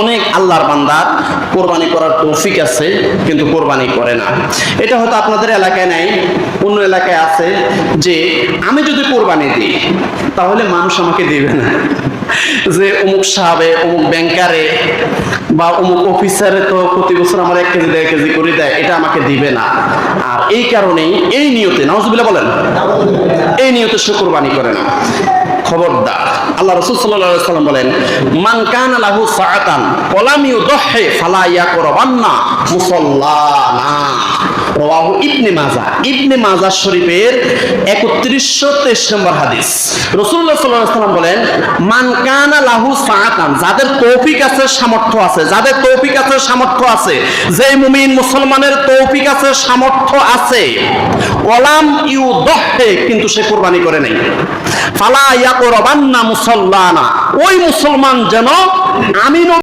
অনেক আল্লাহর বান্দার কোরবানি করার তৌফিক আছে কিন্তু কোরবানি করে না। এটা হয়তো আপনাদের এলাকায় নাই, অন্য এলাকায় আছে যে আমি যদি কোরবানি দিই তাহলে মানুষ আমাকে দিবে না, যে অমুক সাহেবে অমুক ব্যাংকারে বা অমুক অফিসারে তো প্রতি বছর আমার 1 কেজি 1.5 কেজি করে দেয়, এটা আমাকে দিবে না। আর এই কারণেই এই নিয়তে, নাউজুবিল্লাহ বলেন, এই নিয়তে সে কোরবানি করে না। খবরদার, আল্লাহ রাসূল সাল্লাল্লাহু আলাইহি ওয়াসাল্লাম বলেন, মান কানা লাহু সাআতান ওয়া লাম ইউদহি ফালা ইয়াকরাবান্না মুসাল্লানা। রাওয়াহু ইবনে মাজাহ। ইবনে মাজাহ শরীফের 3123 নম্বর হাদিস। রাসূলুল্লাহ সাল্লাল্লাহু আলাইহি ওয়াসাল্লাম বলেন, মান কানা লাহু সাআতান, যাদের তৌফিক আছে, সামর্থ্য আছে, যাদের তৌফিক আছে, সামর্থ্য আছে, যেই মুমিন মুসলমানের তৌফিক আছে, সামর্থ্য আছে, ওয়া লাম ইউদহি, কিন্তু সে কুরবানি করে নাই, ফালা ইয়াকরাবান্না মুসাল্লানা, ওই মুসলমান যেন আমি